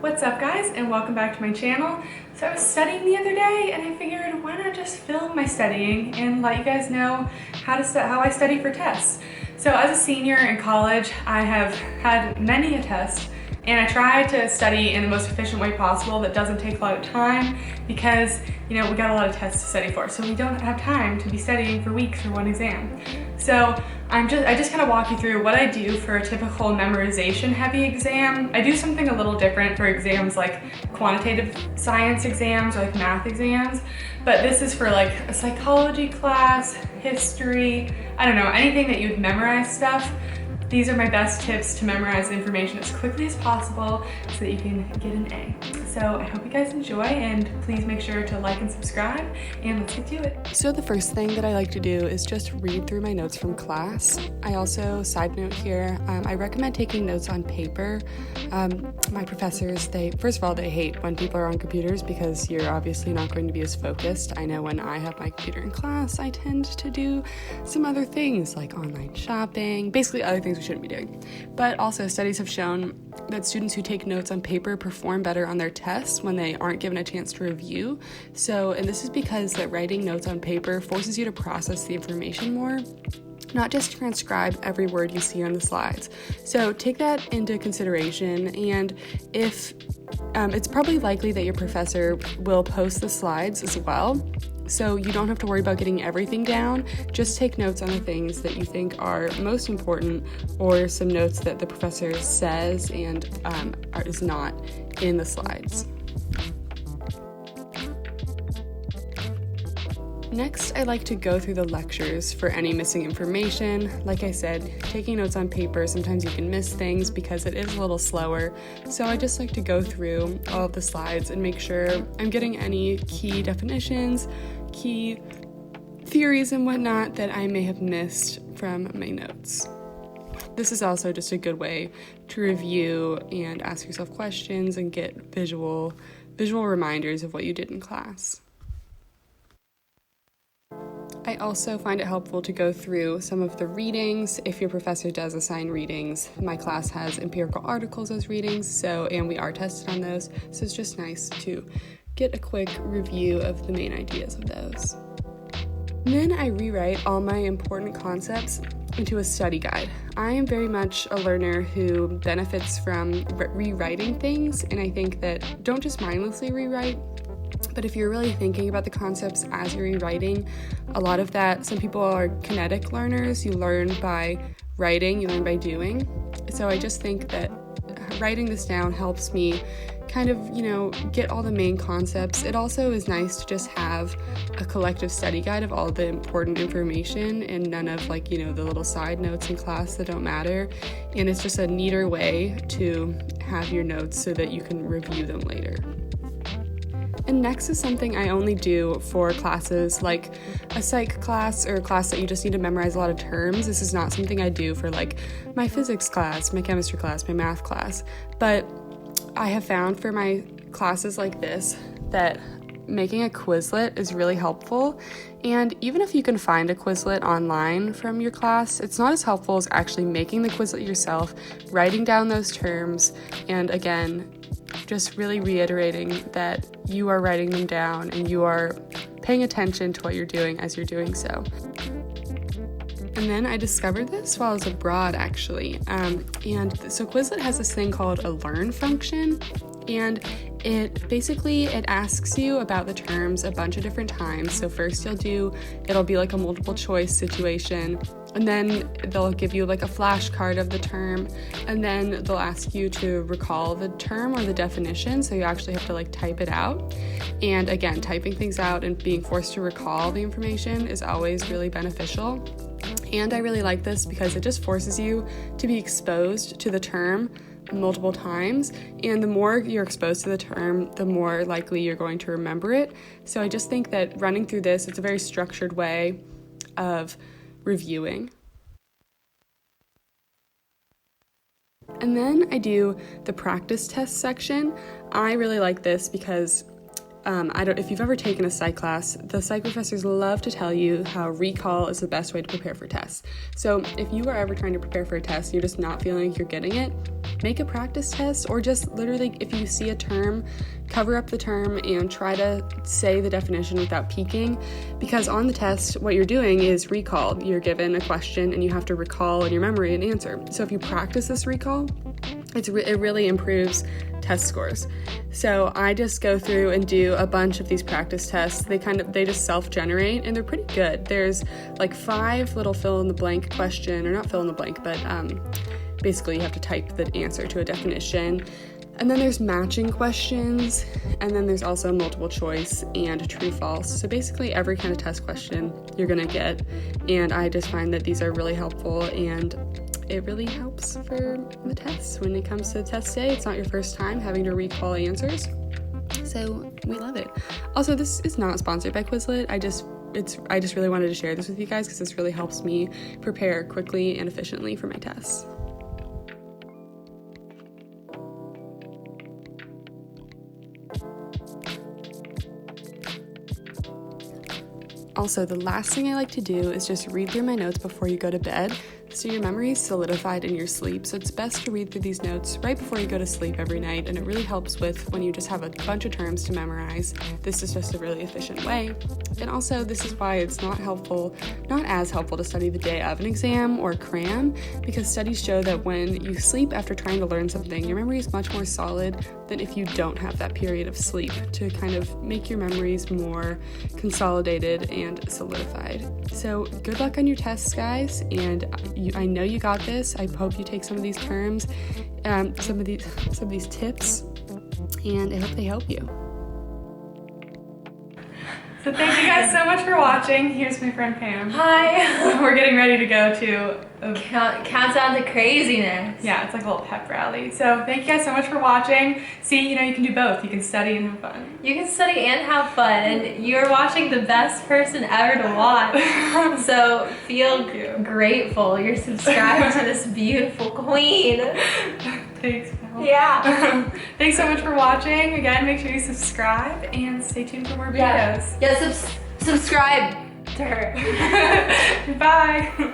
What's up guys, and welcome back to my channel. So I was studying the other day and I figured why not just film my studying and let you guys know how I study for tests. So as a senior in college, I have had many a test and I try to study in the most efficient way possible that doesn't take a lot of time because, we got a lot of tests to study for, so we don't have time to be studying for weeks for one exam. So I just kind of walk you through what I do for a typical memorization heavy exam. I do something a little different for exams like quantitative science exams or like math exams, but this is for like a psychology class, history, I don't know, anything that you'd memorize stuff. These are my best tips to memorize information as quickly as possible so that you can get an A. So I hope you guys enjoy, and please make sure to like and subscribe, and let's get to it. So the first thing that I like to do is just read through my notes from class. I also, side note here, I recommend taking notes on paper. My professors, first of all, they hate when people are on computers because you're obviously not going to be as focused. I know when I have my computer in class, I tend to do some other things like online shopping, basically other things we shouldn't be doing. But also studies have shown that students who take notes on paper perform better on their tests when they aren't given a chance to review. And this is because that writing notes on paper forces you to process the information more, not just transcribe every word you see on the slides. So take that into consideration, and if it's probably likely that your professor will post the slides as well, so you don't have to worry about getting everything down. Just take notes on the things that you think are most important, or some notes that the professor says and is not in the slides. Next, I like to go through the lectures for any missing information. Like I said, taking notes on paper, sometimes you can miss things because it is a little slower. So I just like to go through all of the slides and make sure I'm getting any key definitions, key theories and whatnot that I may have missed from my notes. This is also just a good way to review and ask yourself questions and get visual reminders of what you did in class. I also find it helpful to go through some of the readings if your professor does assign readings. My class has empirical articles as readings, and we are tested on those, so it's just nice to get a quick review of the main ideas of those. And then I rewrite all my important concepts into a study guide. I am very much a learner who benefits from rewriting things, and I think that don't just mindlessly rewrite, but if you're really thinking about the concepts as you're rewriting, a lot of that, some people are kinetic learners. You learn by writing, you learn by doing. So I just think that writing this down helps me kind of, get all the main concepts. It also is nice to just have a collective study guide of all the important information and none of the little side notes in class that don't matter. And it's just a neater way to have your notes so that you can review them later. And next is something I only do for classes like a psych class or a class that you just need to memorize a lot of terms. This is not something I do for my physics class, my chemistry class, my math class. But I have found for my classes like this that making a Quizlet is really helpful. And even if you can find a Quizlet online from your class, it's not as helpful as actually making the Quizlet yourself, writing down those terms, and again, just really reiterating that you are writing them down and you are paying attention to what you're doing as you're doing so. And then I discovered this while I was abroad, actually. And so Quizlet has this thing called a learn function, and it asks you about the terms a bunch of different times. So first it'll be like a multiple choice situation, and then they'll give you like a flashcard of the term, and then they'll ask you to recall the term or the definition, so you actually have to type it out. And again, typing things out and being forced to recall the information is always really beneficial. And I really like this because it just forces you to be exposed to the term multiple times, and the more you're exposed to the term, the more likely you're going to remember it. So I just think that running through this, it's a very structured way of reviewing. And then I do the practice test section. I really like this because if you've ever taken a psych class, the psych professors love to tell you how recall is the best way to prepare for tests. So if you are ever trying to prepare for a test and you're just not feeling like you're getting it, make a practice test, or just literally if you see a term, cover up the term and try to say the definition without peeking, because on the test what you're doing is recall. You're given a question and you have to recall in your memory an answer. So if you practice this recall, it really improves test scores. So I just go through and do a bunch of these practice tests. They just self-generate and they're pretty good. There's like 5 little fill in the blank question, or not fill in the blank, but basically you have to type the answer to a definition. And then there's matching questions, and then there's also multiple choice and true false. So basically every kind of test question you're gonna get, and I just find that these are really helpful, and it really helps for the tests. When it comes to test day, it's not your first time having to recall answers, so we love it. Also, this is not sponsored by Quizlet. I just really wanted to share this with you guys because this really helps me prepare quickly and efficiently for my tests. Also, the last thing I like to do is just read through my notes before you go to bed, so your memory is solidified in your sleep. So it's best to read through these notes right before you go to sleep every night, and it really helps with when you just have a bunch of terms to memorize. This is just a really efficient way. And also, this is why it's not as helpful to study the day of an exam or cram, because studies show that when you sleep after trying to learn something, your memory is much more solid than if you don't have that period of sleep to kind of make your memories more consolidated and solidified. So good luck on your tests, guys, and I know you got this. I hope you take some of these terms, some of these tips, and I hope they help you. So thank you guys so much for watching. Here's my friend Pam. Hi. We're getting ready to go to a Countdown to craziness. Yeah, it's like a little pep rally. So thank you guys so much for watching. See, you can do both. You can study and have fun. You can study and have fun, and you're watching the best person ever to watch. So feel grateful. You're subscribed to this beautiful queen. Thanks, Mel. Yeah. Thanks so much for watching. Again, make sure you subscribe and stay tuned for more videos. Yeah, subscribe to her. Bye.